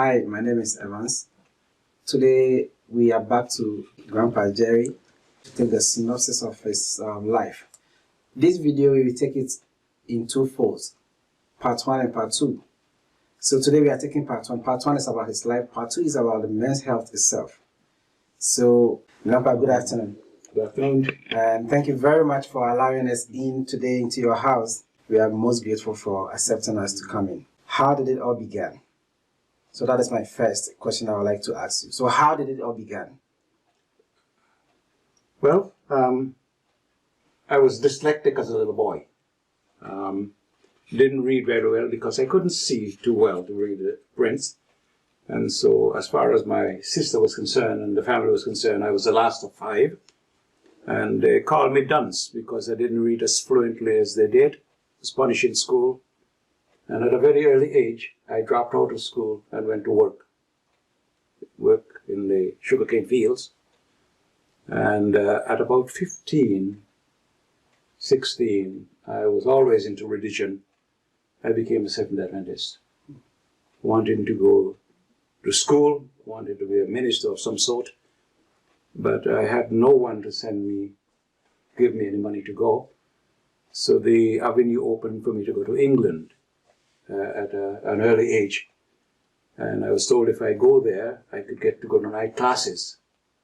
Hi, my name is Evans. Today we are back to Grandpa Jerry to take the synopsis of his life. This video we will take it in two folds, part 1 and part 2. So today we are taking part 1. Part 1 is about his life, part 2 is about the men's health itself. So, Grandpa, good afternoon. Good afternoon. And thank you very much for allowing us in today into your house. We are most grateful for accepting us to come in. How did it all begin? So that is my first question I would like to ask you. So how did it all begin? Well, I was dyslexic as a little boy. Didn't read very well because I couldn't see too well to read the prints. And so as far as my sister was concerned and the family was concerned, I was the last of 5. And they called me dunce because I didn't read as fluently as they did. I was punished in school. And at a very early age, I dropped out of school and went to work in the sugarcane fields. And at about 15, 16, I was always into religion. I became a Seventh-day Adventist. Wanting to go to school, wanted to be a minister of some sort, but I had no one to give me any money to go. So the avenue opened for me to go to England at an early age. And I was told if I go there, I could get to go to night classes.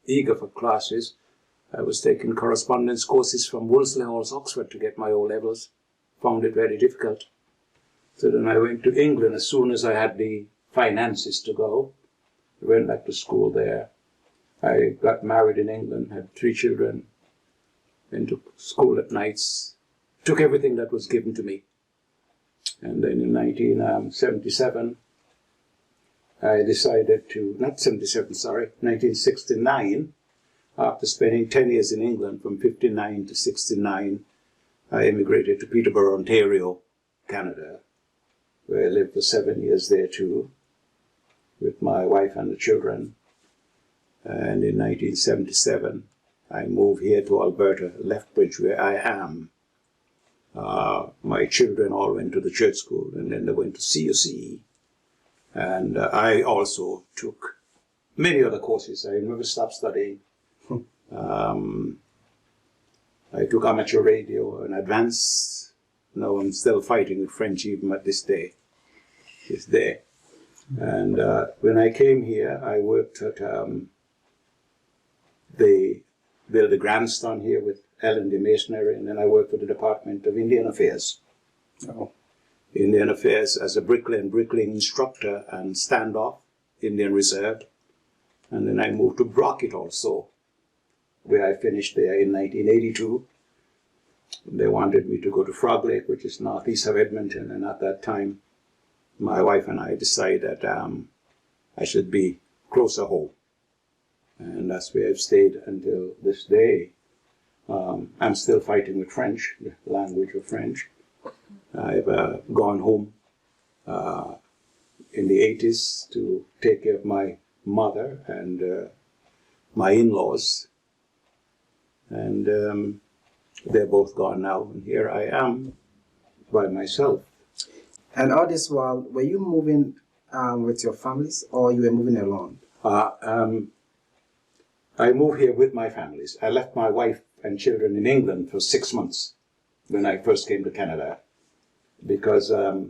Eager for classes, I was taking correspondence courses from Wolseley Hall, Oxford to get my O-levels. Found it very difficult. So then I went to England as soon as I had the finances to go. I went back to school there. I got married in England, had 3 children, went to school at nights, took everything that was given to me. And then in 1977, I decided to, not 77, sorry, 1969, after spending 10 years in England, from 59 to 69, I immigrated to Peterborough, Ontario, Canada, where I lived for 7 years there too, with my wife and the children. And in 1977, I moved here to Alberta, Lethbridge, where I am. My children all went to the church school, and then they went to CUC. And I also took many other courses. I never stopped studying. I took amateur radio and advanced. Now I'm still fighting with French even at this day. And when I came here, I worked at they built a grandstand here with L&D Masonry, and then I worked for the Department of Indian Affairs. Oh. Indian Affairs as a bricklaying instructor and standoff, Indian Reserve. And then I moved to Brockett also, where I finished there in 1982. They wanted me to go to Frog Lake, which is northeast of Edmonton, and at that time, my wife and I decided that I should be closer home. And that's where I've stayed until this day. I'm still fighting with French, the language of French. I've gone home in the 80s to take care of my mother and my in-laws. And they're both gone now, and here I am by myself. And all this while, were you moving with your families, or you were moving alone? I moved here with my families. I left my wife and children in England for 6 months when I first came to Canada, because I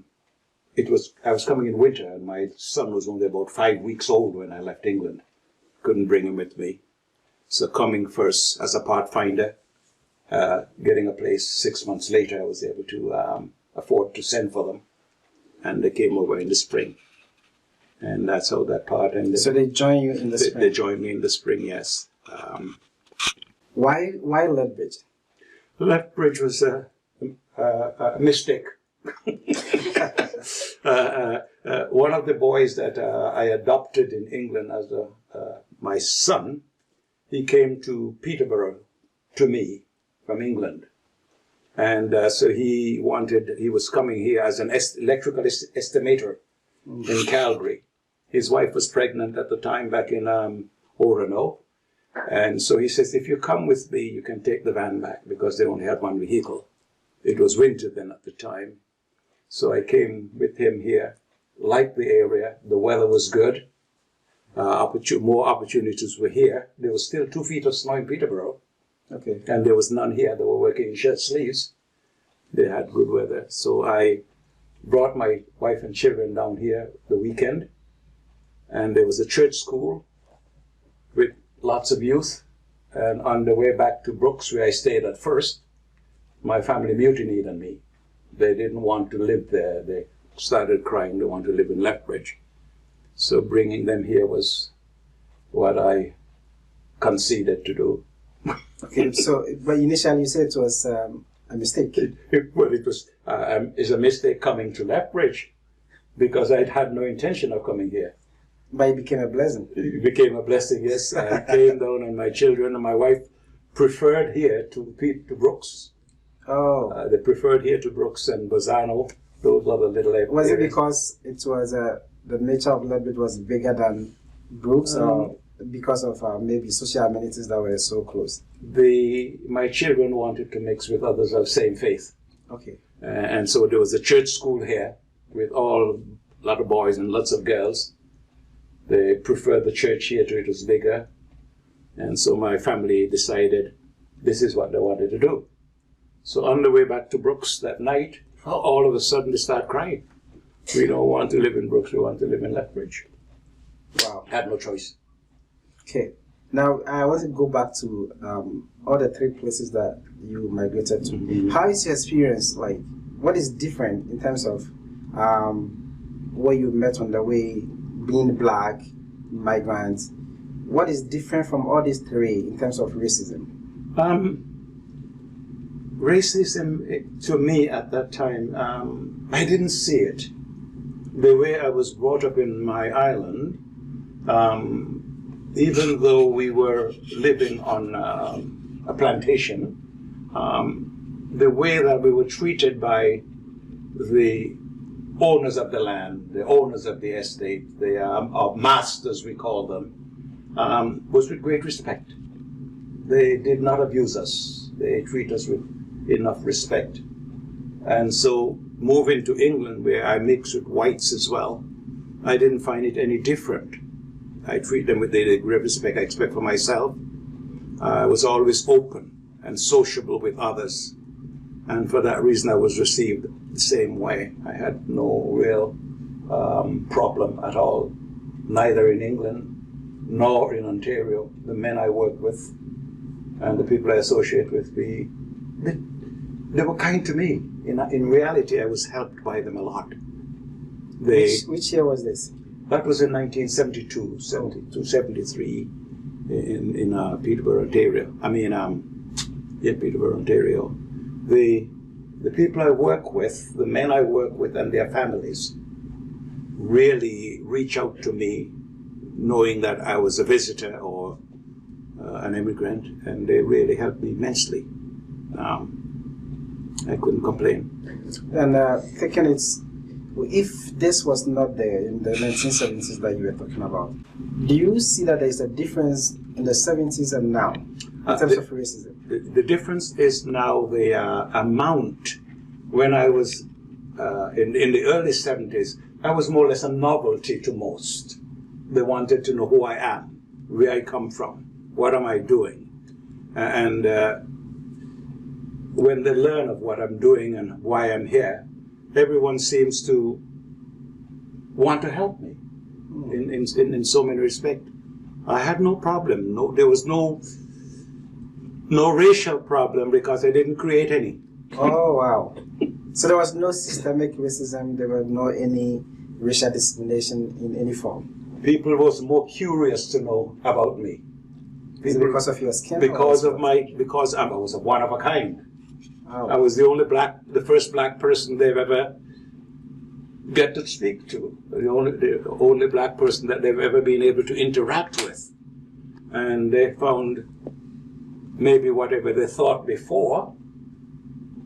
was coming in winter, and my son was only about 5 weeks old when I left England. Couldn't bring him with me. So coming first as a part finder, getting a place 6 months later, I was able to afford to send for them. And they came over in the spring. And that's how that part ended. So they joined you in the spring? They joined me in the spring, yes. Why Lethbridge? Lethbridge was a mistake. One of the boys that I adopted in England as my son, he came to Peterborough to me from England. And so he was coming here as an electrical estimator in Calgary. His wife was pregnant at the time back in Orono. And so he says, if you come with me, you can take the van back, because they only had one vehicle. It was winter then at the time. So I came with him here liked the area. The weather was good. More opportunities were here. There was still 2 feet of snow in Peterborough. Okay. And there was none here. They were working in shirt sleeves. They had good weather. So I brought my wife and children down here the weekend. And there was a church school with lots of youth. And on the way back to Brooks, where I stayed at first, my family mutinied on me. They didn't want to live there. They started crying they wanted to live in Lethbridge. So bringing them here was what I conceded to do. Okay, so, but initially you said it was a mistake. Well, it was it's a mistake coming to Lethbridge because I had no intention of coming here. But it became a blessing. It became a blessing, yes. I came down and my children and my wife preferred here to Brooks. Oh. They preferred here to Brooks and Bazzano, those other little areas. Was it because it was the nature of Lethbridge was bigger than Brooks, or because of maybe social amenities that were so close? My children wanted to mix with others of same faith. Okay. And so there was a church school here with a lot of boys and lots of girls. They preferred the church here to it was bigger. And so my family decided this is what they wanted to do. So on the way back to Brooks that night, all of a sudden they start crying. We don't want to live in Brooks, we want to live in Lethbridge. Wow. Had no choice. Okay. Now, I want to go back to all the 3 places that you migrated to. Mm-hmm. How is your experience like? What is different in terms of what you met on the way, being black, migrants? What is different from all these 3 in terms of racism? Racism, to me at that time, I didn't see it. The way I was brought up in my island, even though we were living on a plantation, the way that we were treated by the owners of the land, the owners of the estate, our masters, we call them, was with great respect. They did not abuse us. They treat us with enough respect. And so moving to England, where I mix with whites as well, I didn't find it any different. I treat them with the great respect I expect for myself. I was always open and sociable with others. And for that reason, I was received the same way. I had no real problem at all, neither in England nor in Ontario. The men I worked with and the people I associate with, they were kind to me. In reality, I was helped by them a lot. Which year was this? That was in 1972, 73 in Peterborough, Ontario. In Peterborough, Ontario. The people I work with, the men I work with and their families, really reach out to me knowing that I was a visitor or an immigrant, and they really helped me immensely. I couldn't complain. And thinking if this was not there in the 1970s that you were talking about, do you see that there is a difference in the 70s and now in terms of racism? The difference is now the amount. When I was in the early 70s, I was more or less a novelty to most. They wanted to know who I am, where I come from, what am I doing. And when they learn of what I'm doing and why I'm here, everyone seems to want to help me in so many respects. I had no problem. There was no racial problem because I didn't create any. Oh, wow. So there was no systemic racism, there was no any racial discrimination in any form? People was more curious to know about me. Is it because of your skin? Because I was one of a kind. Oh. I was the first black person they've ever get to speak to. The only black person that they've ever been able to interact with. And they found maybe whatever they thought before,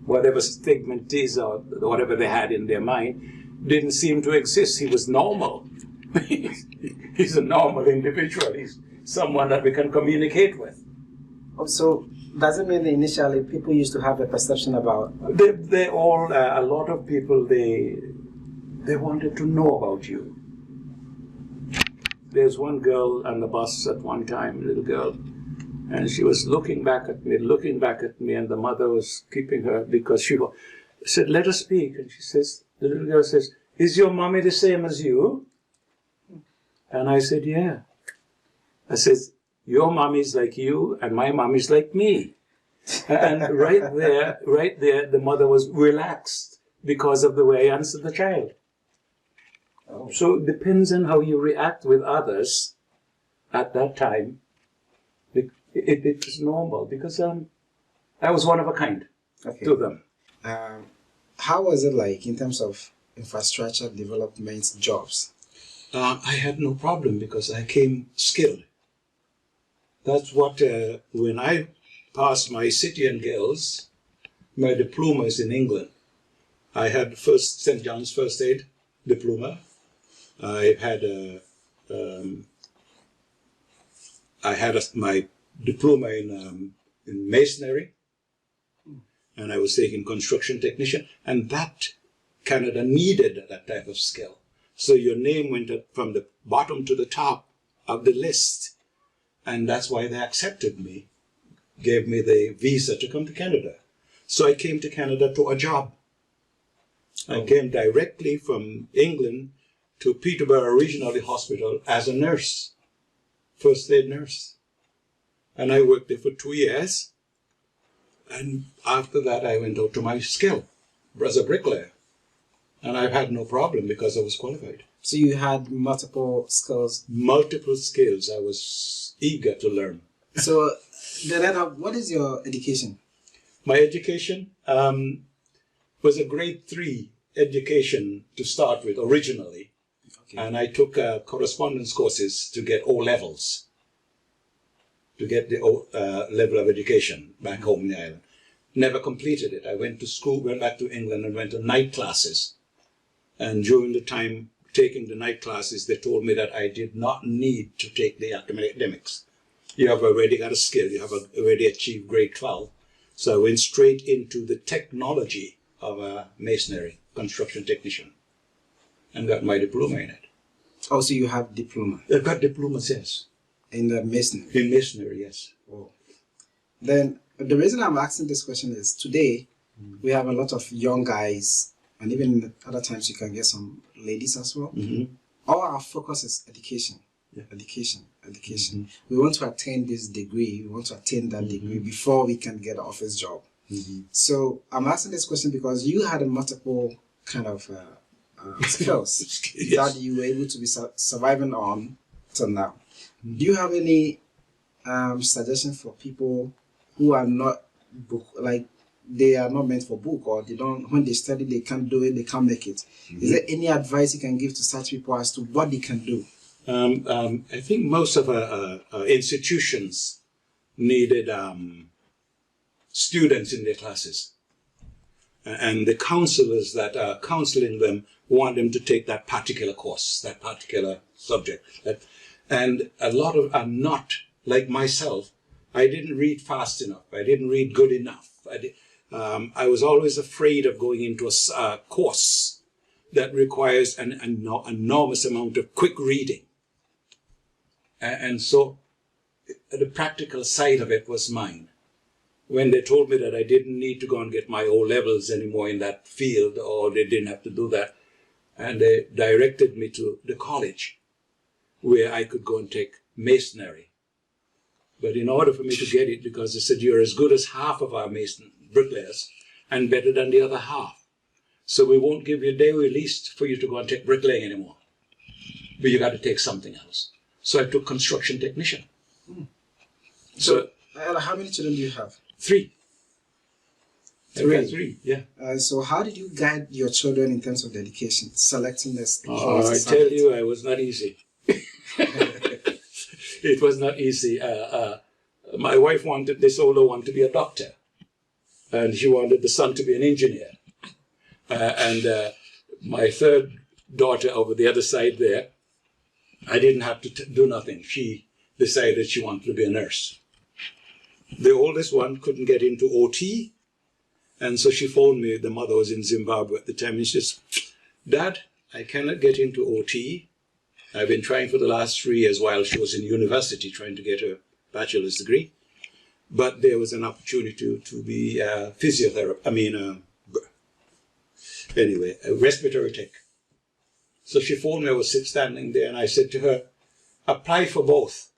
whatever stigmatism or whatever they had in their mind, didn't seem to exist. He was normal. He's a normal individual. He's someone that we can communicate with. Oh, so does it mean that initially people used to have a perception about? They all, a lot of people, they they wanted to know about you. There's one girl on the bus at one time, a little girl, and she was looking back at me, and the mother was keeping her because she said, "Let us speak." And she says, the little girl says, "Is your mommy the same as you?" And I said, "Yeah." I said, "Your mommy's like you, and my mommy's like me." And right there, the mother was relaxed because of the way I answered the child. Oh. So it depends on how you react with others at that time. It is normal because I was one of a kind to them. How was it like in terms of infrastructure development jobs? I had no problem because I came skilled. That's what, when I passed my City and Girls, my diplomas in England, I had first St. John's First Aid diploma. I had my diploma in masonry, and I was taking construction technician, and that Canada needed that type of skill. So your name went up from the bottom to the top of the list, and that's why they accepted me, gave me the visa to come to Canada. So I came to Canada to a job. I came directly from England to Peterborough Regional Hospital as a nurse, first aid nurse. And I worked there for 2 years. And after that, I went out to my skill as a bricklayer. And I've had no problem because I was qualified. So you had multiple skills? Multiple skills. I was eager to learn. So, what is your education? My education was a grade 3 education to start with originally. Okay. And I took correspondence courses to get O levels, to get the level of education back home in the island. Never completed it. I went to school, went back to England and went to night classes. And during the time taking the night classes, they told me that I did not need to take the academics. You have already got a skill. You have already achieved grade 12. So I went straight into the technology of a masonry construction technician and got my diploma in it. Oh, so you have diploma? I've got diplomas, yes. In the masonry? In masonry, yes. Oh. Then the reason I'm asking this question is today we have a lot of young guys, and even other times you can get some ladies as well. Mm-hmm. All our focus is education. Yeah. Education. Mm-hmm. We want to attain this degree, we want to attain that degree before we can get an office job. Mm-hmm. So I'm asking this question because you had a multiple kind of skills yes. that you were able to be surviving on till now. Mm-hmm. Do you have any suggestion for people who are not they are not meant for book, or they don't, when they study they can't do it, they can't make it? Mm-hmm. Is there any advice you can give to such people as to what they can do? I think most of our institutions needed students in their classes. And the counselors that are counseling them want them to take that particular course, that particular subject. And a lot of are not, like myself, I didn't read fast enough. I didn't read good enough. I was always afraid of going into a course that requires an enormous amount of quick reading. And so the practical side of it was mine. When they told me that I didn't need to go and get my O levels anymore in that field, or they didn't have to do that, and they directed me to the college where I could go and take masonry. But in order for me to get it, because they said you're as good as half of our bricklayers and better than the other half, so we won't give you a day released for you to go and take bricklaying anymore. But you got to take something else. So I took construction technician. So how many children do you have? 3. Three, yeah. So how did you guide your children in terms of the education, selecting this? I tell you, it was not easy. It was not easy. My wife wanted this older one to be a doctor, and she wanted the son to be an engineer. And my third daughter over the other side there, I didn't have to do nothing. She decided she wanted to be a nurse. The oldest one couldn't get into OT, and so she phoned me. The mother was in Zimbabwe at the time, and she says, "Dad, I cannot get into OT. I've been trying for the last 3 years while she was in university trying to get her bachelor's degree. But there was an opportunity to be a physiotherapist, a respiratory tech. So she phoned me, I was standing there, and I said to her, apply for both,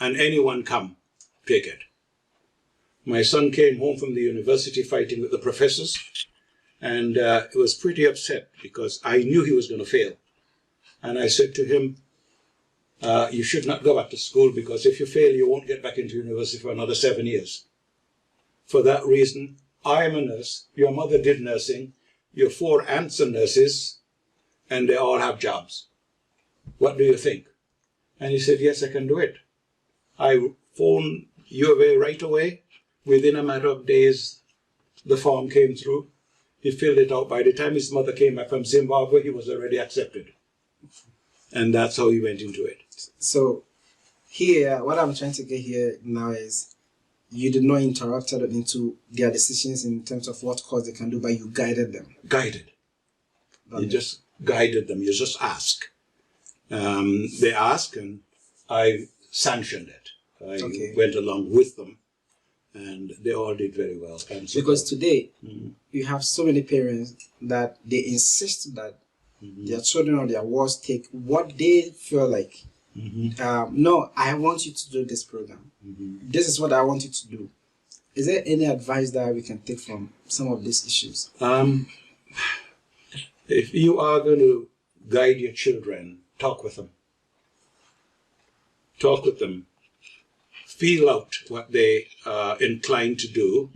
and anyone come, take it. My son came home from the university fighting with the professors, and he was pretty upset because I knew he was going to fail. And I said to him, you should not go back to school, because if you fail, you won't get back into university for another 7 years. For that reason, I am a nurse, your mother did nursing, your 4 aunts are nurses, and they all have jobs. What do you think? And he said, yes, I can do it. I phoned U of A right away. Within a matter of days, the form came through. He filled it out. By the time his mother came back from Zimbabwe, he was already accepted. And that's how he went into it. So here, what I'm trying to get here now is you did not interrupt them into their decisions in terms of what course they can do, but you guided them. Guided. You just guided them. You just ask. They ask, and I sanctioned it. I went along with them, and they all did very well. Because today, you have so many parents that they insist that their children or their wards take what they feel like. No, I want you to do this program. This is what I want you to do. Is there any advice that we can take from some of these issues? If you are going to guide your children, talk with them. Talk with them. Feel out what they are inclined to do,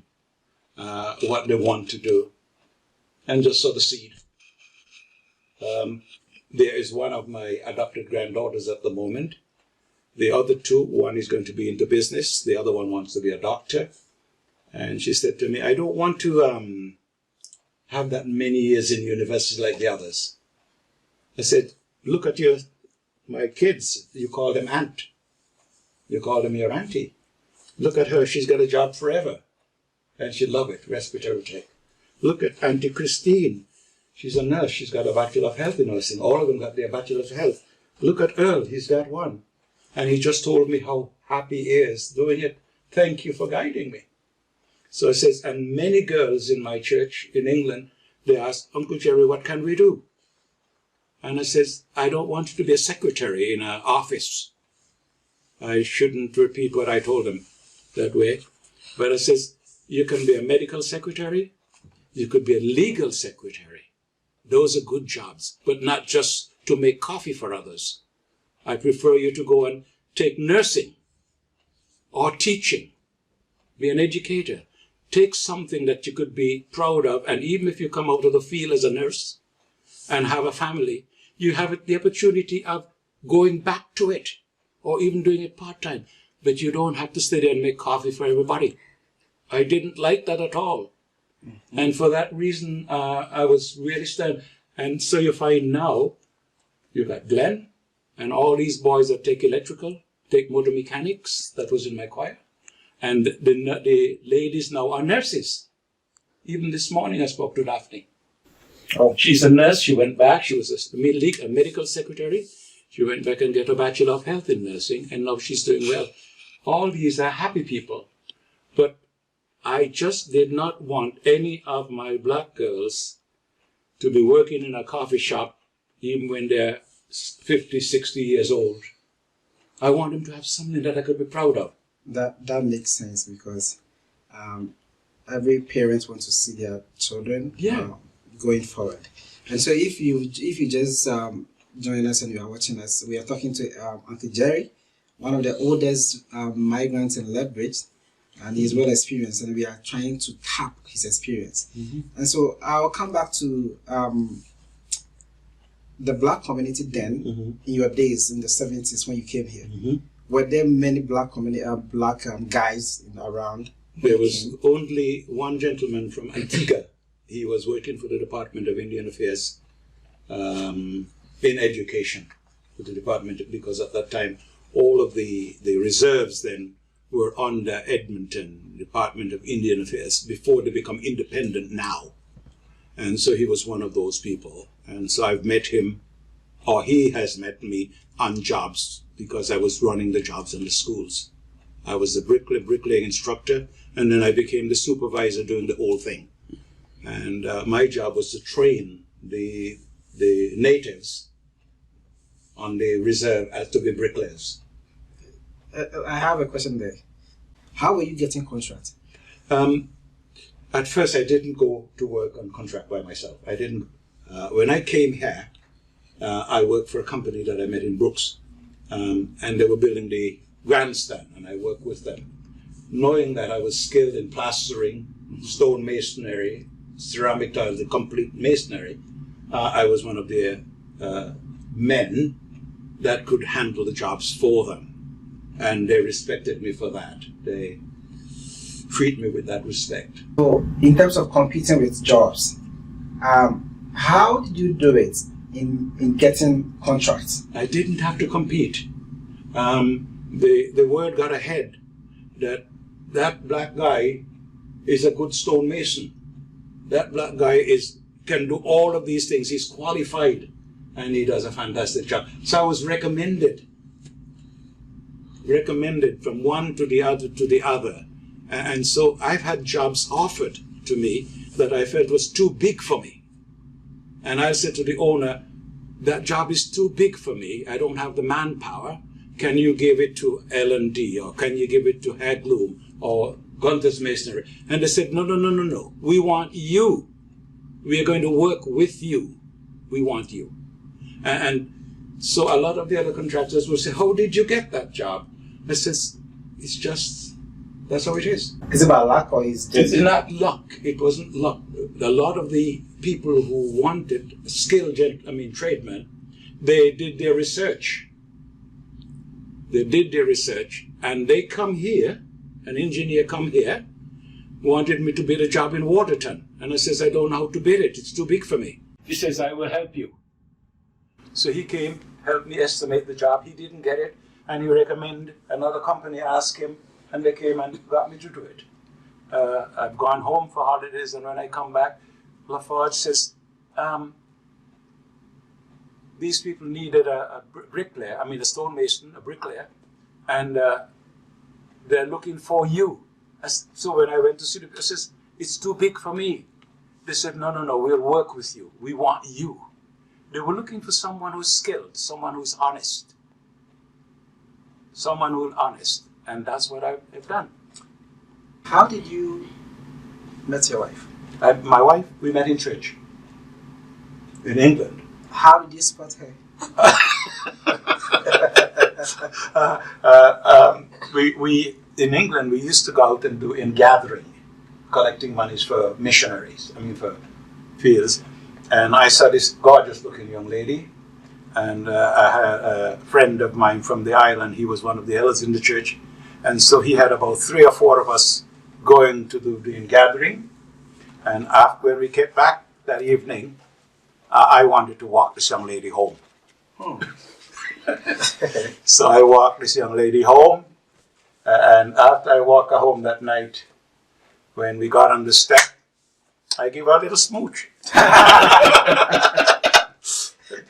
what they want to do, and just sow the seed. There is one of my adopted granddaughters at the moment. The other 2, one is going to be into business. The other one wants to be a doctor. And she said to me, I don't want to have that many years in university like the others. I said, look at my kids. You call them aunt. You call them your auntie. Look at her. She's got a job forever. And she'll love it, respiratory tech. Look at Auntie Christine. She's a nurse. She's got a Bachelor of Health in nursing. All of them got their Bachelor of Health. Look at Earl. He's got one. And he just told me how happy he is doing it. Thank you for guiding me. So it says, and many girls in my church in England, they ask, Uncle Jerry, what can we do? And I says, I don't want you to be a secretary in an office. I shouldn't repeat what I told them that way. But I says, you can be a medical secretary. You could be a legal secretary. Those are good jobs, but not just to make coffee for others. I prefer you to go and take nursing or teaching. Be an educator. Take something that you could be proud of, and even if you come out of the field as a nurse and have a family, you have the opportunity of going back to it or even doing it part-time. But you don't have to stay there and make coffee for everybody. I didn't like that at all. And for that reason, I was really stunned. And so you find now, you've got Glenn and all these boys that take electrical, take motor mechanics, that was in my choir. And the ladies now are nurses. Even this morning I spoke to Daphne. Oh. She's a nurse. She went back. She was a medical secretary. She went back and got a Bachelor of Health in nursing, and now she's doing well. All these are happy people. But I just did not want any of my black girls to be working in a coffee shop even when they're 50, 60 years old. I want them to have something that I could be proud of. That makes sense, because every parent wants to see their children going forward. And so if you just join us and you are watching us, we are talking to Uncle Jerry, one of the oldest migrants in Lethbridge, and he's well experienced, and we are trying to tap his experience. And so I'll come back to the black community then, in your days in the 70s when you came here. Were there many black guys around? There was only one gentleman from Antigua. He was working for the Department of Indian Affairs in education for the department, because at that time all of the reserves then were under Edmonton, Department of Indian Affairs, before they become independent now. And so he was one of those people. And so I've met him, or he has met me on jobs because I was running the jobs in the schools. I was the bricklaying instructor, and then I became the supervisor doing the whole thing. And my job was to train the natives on the reserve as to be bricklayers. I have a question there. How were you getting contracts? At first, I didn't go to work on contract by myself. I didn't. When I came here, I worked for a company that I met in Brooks, and they were building the grandstand, and I worked with them. Knowing that I was skilled in plastering, stone masonry, ceramic tiles, the complete masonry, I was one of their men that could handle the jobs for them. And they respected me for that. They treat me with that respect. So, in terms of competing with jobs, how did you do it in getting contracts? I didn't have to compete. The word got ahead that black guy is a good stonemason. That black guy can do all of these things. He's qualified, and he does a fantastic job. So I was recommended from one to the other. And so I've had jobs offered to me that I felt was too big for me. And I said to the owner, that job is too big for me. I don't have the manpower. Can you give it to L&D, or can you give it to Headloom or Gunther's Masonry? And they said, no. We want you. We are going to work with you. We want you. And so a lot of the other contractors will say, how did you get that job? I says, it's just, that's how it is. Is it by luck or is it? It's not luck. It wasn't luck. A lot of the people who wanted skilled, tradesmen, they did their research. And they come here, an engineer come here, wanted me to bid a job in Waterton. And I says, I don't know how to bid it. It's too big for me. He says, I will help you. So he came, helped me estimate the job. He didn't get it. And he recommended another company, asked him, and they came and got me to do it. I've gone home for holidays, and when I come back, Lafarge says, these people needed a bricklayer, a stonemason, a bricklayer, and they're looking for you. So when I went to see the people, I says, it's too big for me. They said, no, we'll work with you. We want you. They were looking for someone who's skilled, someone who's honest. Someone who's honest. And that's what I've done. How did you meet your wife? My wife, we met in church in England. How did you spot her? We in England, we used to go out and do in gathering, collecting monies for missionaries, for fields. And I saw this gorgeous looking young lady. And I had a friend of mine from the island. He was one of the elders in the church. And so he had about 3 or 4 of us going to do the gathering. And after when we came back that evening, I wanted to walk this young lady home. So I walked this young lady home. And after I walked her home that night, when we got on the step, I gave her a little smooch.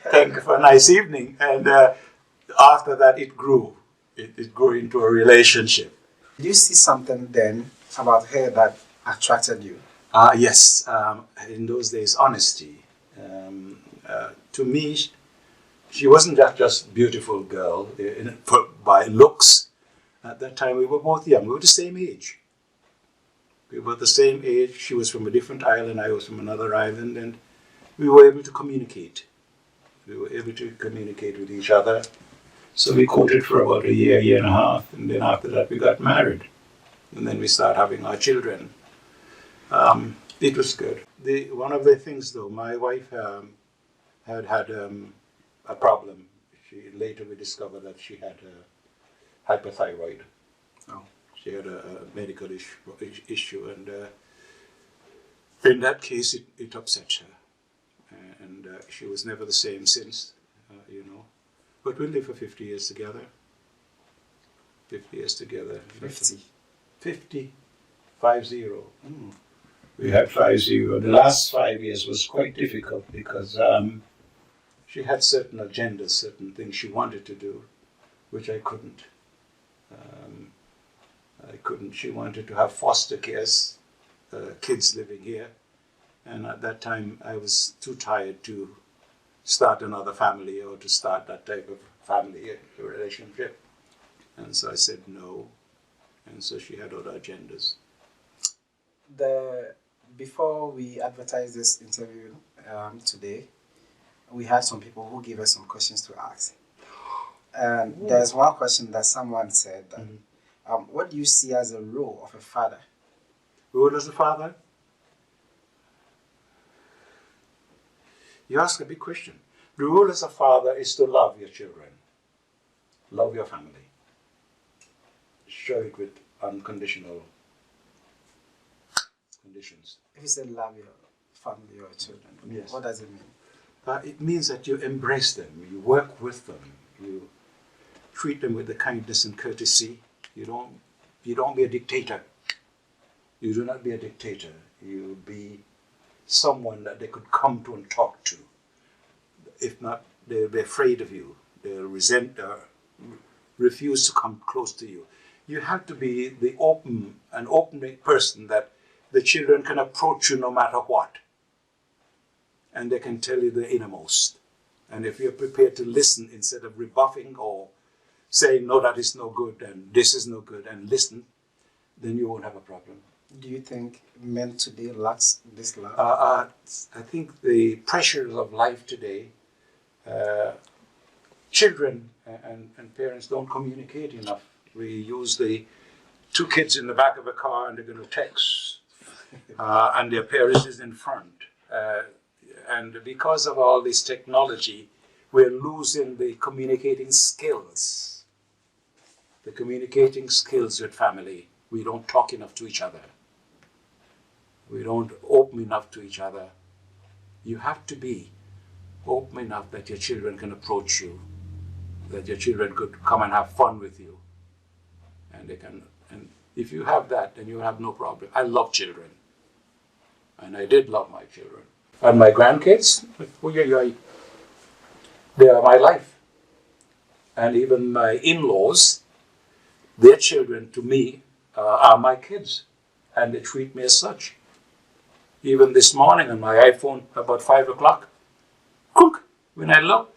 Thank you for a nice evening. And after that, it grew. It grew into a relationship. Did you see something then about her that attracted you? Yes. In those days, honesty. To me, she wasn't just a beautiful girl by looks. At that time, we were both young. We were the same age. She was from a different island. I was from another island. And we were able to communicate. With each other. So we courted for about a year and a half, and then after that we got married. And then we started having our children. It was good. One of the things though, my wife had a problem. Later we discovered that she had hypothyroid. Oh. She had a medical issue, and in that case it upset her. And she was never the same since, But we lived for 50 years together. 50 years together. 50? 50. 50. We had 5-0. The last 5 years was quite difficult because she had certain agendas, certain things she wanted to do, which I couldn't. She wanted to have foster cares, kids living here. And at that time, I was too tired to start another family or to start that type of family relationship. And so I said no. And so she had other agendas. Before we advertise this interview today, we had some people who gave us some questions to ask. And there's one question that someone said, that, what do you see as a role of a father? Role as a father? You ask a big question. The role as a father is to love your children, love your family, show it with unconditional conditions. If you say love your family or children, yes. What does it mean? It means that you embrace them, you work with them, you treat them with the kindness and courtesy. You don't be a dictator. You do not be a dictator. You be someone that they could come to and talk to. If not, they'll be afraid of you. They'll resent or refuse to come close to you. You have to be the open person that the children can approach you no matter what. And they can tell you the innermost. And if you're prepared to listen instead of rebuffing or saying, no, that is no good and this is no good, and listen, then you won't have a problem. Do you think men today lack this love? I think the pressures of life today, children and parents don't communicate enough. We use the 2 kids in the back of a car and they're going to text, and their parents is in front. And because of all this technology, we're losing the communicating skills. The communicating skills with family. We don't talk enough to each other. We don't open enough to each other. You have to be open enough that your children can approach you, that your children could come and have fun with you. And if you have that, then you have no problem. I love children. And I did love my children. And my grandkids, they are my life. And even my in-laws, their children to me are my kids. And they treat me as such. Even this morning on my iPhone, about 5 o'clock, when I looked,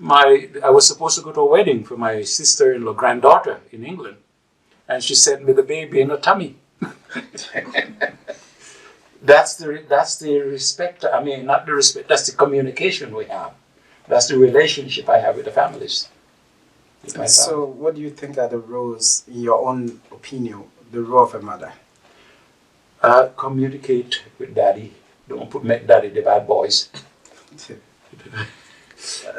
I was supposed to go to a wedding for my sister-in-law granddaughter in England. And she sent me the baby in her tummy. That's the respect, not the respect, that's the communication we have. That's the relationship I have with the families. So what do you think are the roles, in your own opinion, the role of a mother? Communicate with daddy. Don't make daddy the bad boys.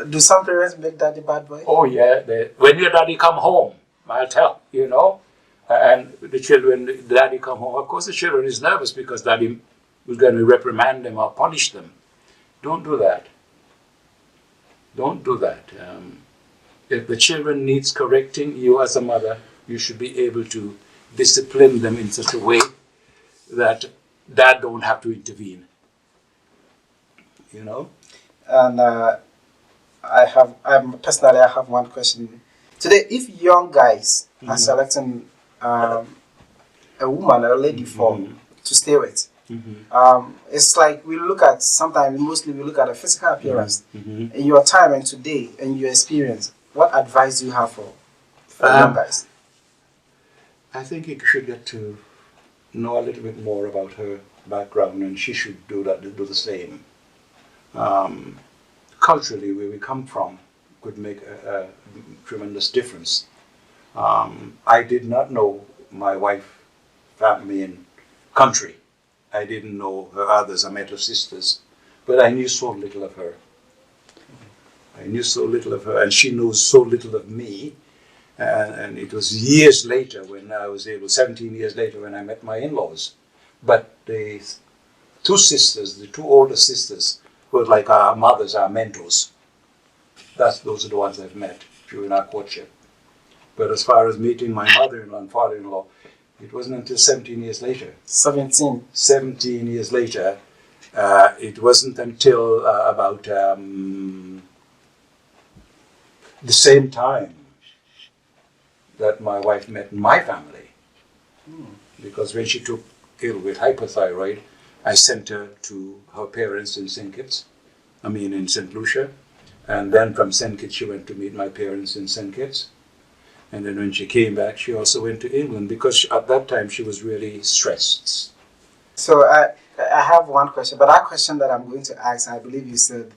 Do some parents make daddy bad boy? Oh yeah, when your daddy come home, I'll tell, and the children, daddy come home. Of course the children is nervous because daddy was going to reprimand them or punish them. Don't do that. Don't do that. If the children needs correcting, you as a mother, you should be able to discipline them in such a way that dad don't have to intervene. And I have one question. Today, if young guys are selecting a woman, a lady to stay with, it's like mostly we look at a physical appearance. In your time and today, and your experience, what advice do you have for young guys? I think you should get to know a little bit more about her background, and she should do the same. Culturally, where we come from could make a tremendous difference. I did not know my wife, family, and country. I didn't know her others. I met her sisters, but I knew so little of her. I knew so little of her, and she knows so little of me. And it was years later when I was 17 years later, when I met my in-laws. But the 2 sisters, the 2 older sisters, were like our mothers, our mentors. Those are the ones I've met during our courtship. But as far as meeting my mother-in-law and father-in-law, It wasn't until 17 years later. 17. 17 years later, it wasn't until about the same time that my wife met my family. Because when she took ill with hypothyroid, I sent her to her parents in in St. Lucia. And then from St. Kitts, she went to meet my parents in St. Kitts. And then when she came back, she also went to England because at that time she was really stressed. So I have one question, but that question that I'm going to ask, I believe you said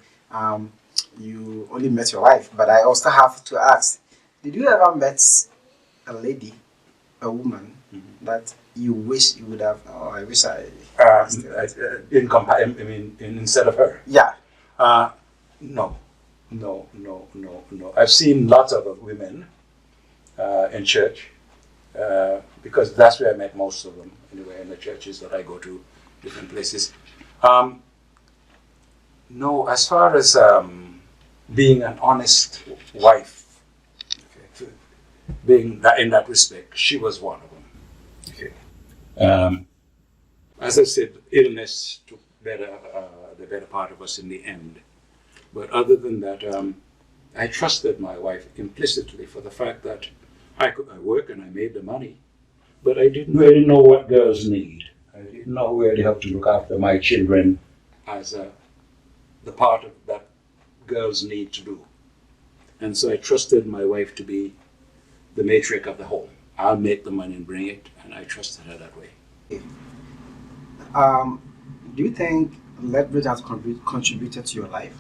you only met your wife, but I also have to ask, did you ever met a lady, a woman, that you wish you would have, I wish I... instead of her? Yeah. No. I've seen lots of women in church because that's where I met most of them, anyway, in the churches that I go to, different places. No, as far as being an honest wife, being that in that respect, she was one of them. Okay. As I said, illness took the better part of us in the end. But other than that, I trusted my wife implicitly for the fact that I work and I made the money, but I didn't really know what girls need. I didn't know where they have to look after my children as the part of that girls need to do. And so I trusted my wife to be the matriarch of the home. I'll make the money and bring it, and I trusted her that way. Do you think Lethbridge has contributed to your life?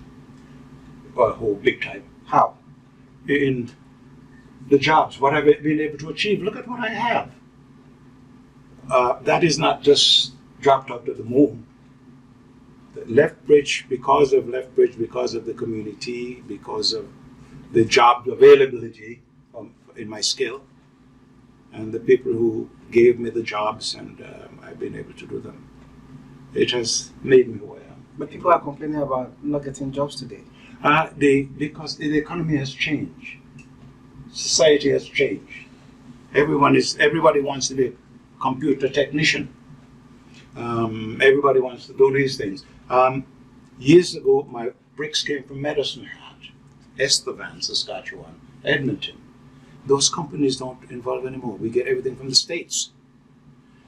Oh, big time. How? In the jobs, what I've been able to achieve. Look at what I have. That is not just dropped out of the moon. Lethbridge, because of the community, because of the job availability in my skill, and the people who gave me the jobs, and I've been able to do them. It has made me who I am. But people are complaining about not getting jobs today. Because the economy has changed. Society has changed. Everybody wants to be a computer technician. Everybody wants to do these things. Years ago, my bricks came from Medicine Hat, Estevan, Saskatchewan, Edmonton. Those companies don't involve anymore. We get everything from the States.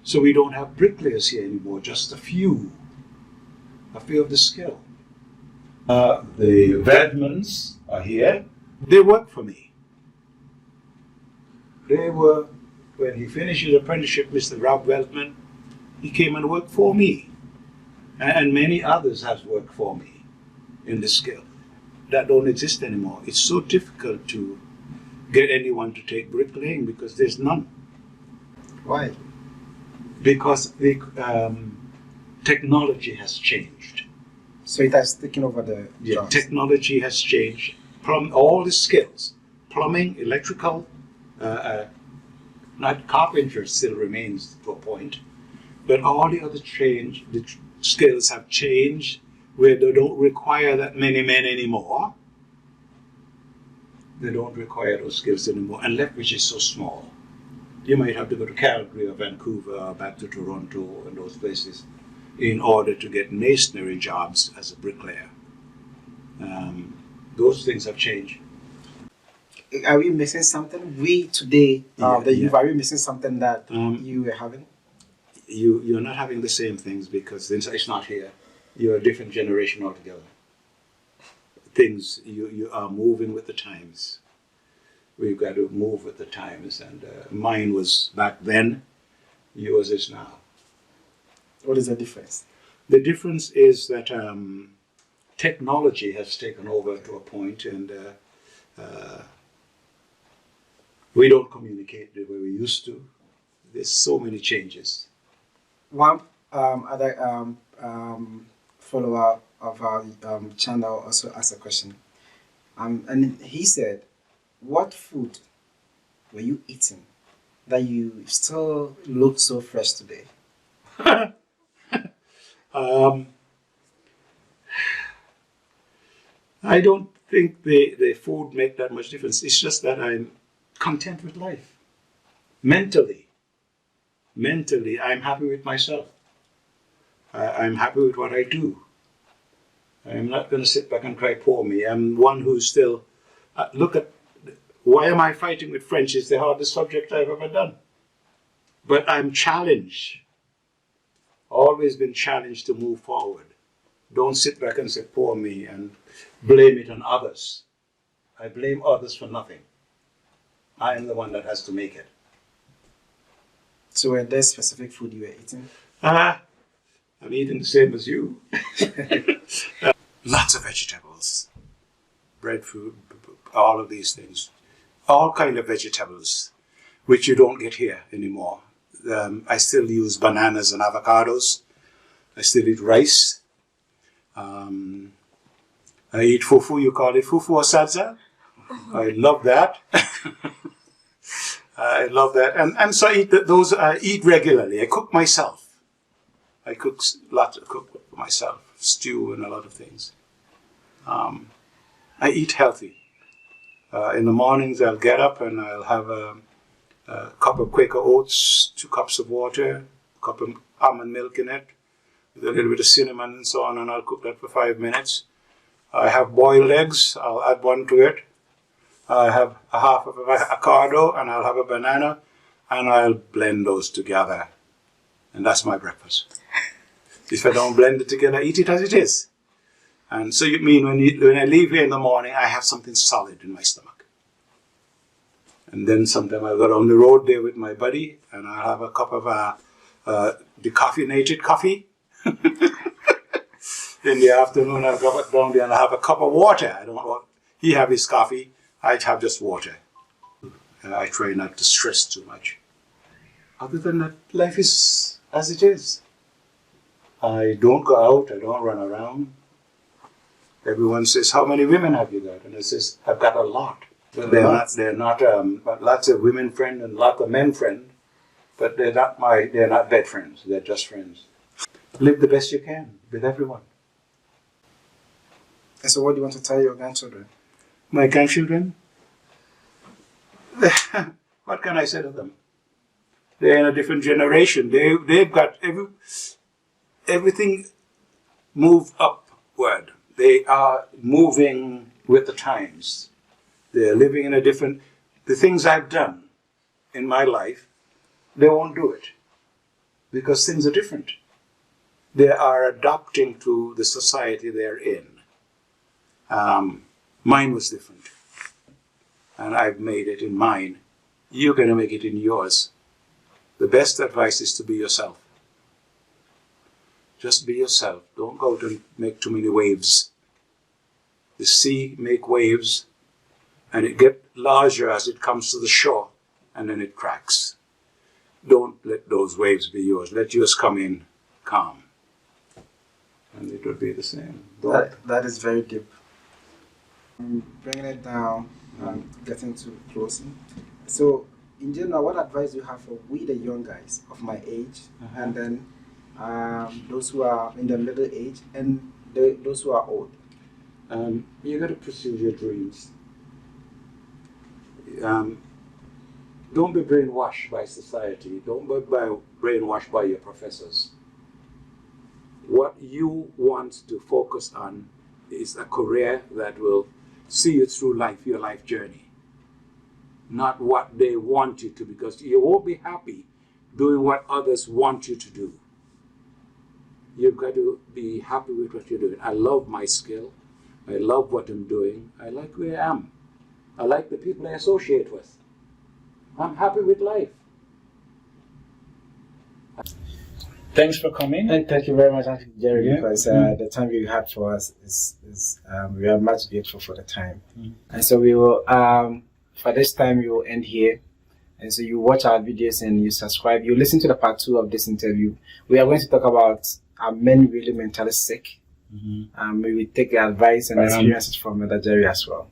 So we don't have bricklayers here anymore, just a few of the skill. The Vedmans are here. They work for me. They were, when he finished his apprenticeship, Mr. Rob Weltman, he came and worked for me. And many others have worked for me in this skill. That don't exist anymore. It's so difficult to get anyone to take bricklaying because there's none. Why? Because the technology has changed. So it has taken over the jobs. Technology has changed. All the skills, plumbing, electrical, not carpenter still remains to a point, but all the other skills have changed where they don't require that many men anymore. They don't require those skills anymore. And Lethbridge is so small. You might have to go to Calgary or Vancouver or back to Toronto and those places in order to get masonry jobs as a bricklayer. Those things have changed. Are we missing something? We today, are we missing something that you were having? You're not having the same things because it's not here. You're a different generation altogether. Things, you are moving with the times. We've got to move with the times, and mine was back then, yours is now. What is the difference? The difference is that technology has taken over to a point, and we don't communicate the way we used to. There's so many changes. One other follower of our channel also asked a question, and he said, "What food were you eating that you still look so fresh today?" I don't think the food make that much difference. It's just that I'm content with life. Mentally, mentally, I'm happy with myself. I'm happy with what I do. I'm not going to sit back and cry, poor me. I'm one who's still, look at, why am I fighting with French? It's the hardest subject I've ever done. But I'm challenged, always been challenged to move forward. Don't sit back and say, poor me, and blame it on others. I blame others for nothing. I am the one that has to make it. So were there specific food you were eating? I'm eating the same as you. Lots of vegetables, breadfruit, all of these things. All kind of vegetables, which you don't get here anymore. I still use bananas and avocados. I still eat rice. I eat fufu. You call it fufu or salsa? I love that. I love that. And so I eat those. I eat regularly. I cook myself. I cook for myself, stew and a lot of things. I eat healthy. In the mornings, I'll get up and I'll have a cup of Quaker oats, 2 cups of water, a cup of almond milk in it, with a little bit of cinnamon and so on, and I'll cook that for 5 minutes. I have boiled eggs. I'll add 1 to it. I have a half of avocado, and I'll have a banana, and I'll blend those together. And that's my breakfast. If I don't blend it together, eat it as it is. And so you mean when I leave here in the morning, I have something solid in my stomach. And then sometime I'll go down the road there with my buddy, and I'll have a cup of decaffeinated coffee. In the afternoon, I'll go down there and I'll have a cup of water. I don't want he have his coffee, I'd have just water. I try not to stress too much. Other than that, life is as it is. I don't go out, I don't run around. Everyone says, how many women have you got? And I says, I've got a lot. But they're not but lots of women friends and lots of men friends, but they're not bed friends, they're just friends. Live the best you can with everyone. And so what do you want to tell your grandchildren? My grandchildren? What can I say to them? They're in a different generation. They've got everything moved upward. They are moving with the times. They're living in a different... The things I've done in my life, they won't do it. Because things are different. They are adapting to the society they're in. Mine was different. And I've made it in mine. You're going to make it in yours. The best advice is to be yourself. Just be yourself. Don't go out and make too many waves. The sea make waves, and it gets larger as it comes to the shore, and then it cracks. Don't let those waves be yours. Let yours come in calm. And it will be the same. That is very deep. Bringing it down and getting to closing. So, in general, what advice do you have for we the young guys of my age, and then those who are in the middle age, and those who are old? You got to pursue your dreams. Don't be brainwashed by society. Don't be brainwashed by your professors. What you want to focus on is a career that will see you through life, your life journey. Not what they want you to, because you won't be happy doing what others want you to do. You've got to be happy with what you're doing. I love my skill. I love what I'm doing. I like where I am. I like the people I associate with. I'm happy with life. Thanks for coming. And thank you very much, Jerry, because the time you had for us is we are much grateful for the time. And so we will, for this time, we will end here. And so you watch our videos and you subscribe. You listen to the part 2 of this interview. We are going to talk about are men really mentally sick? We will take the advice and experiences from Mother Jerry as well.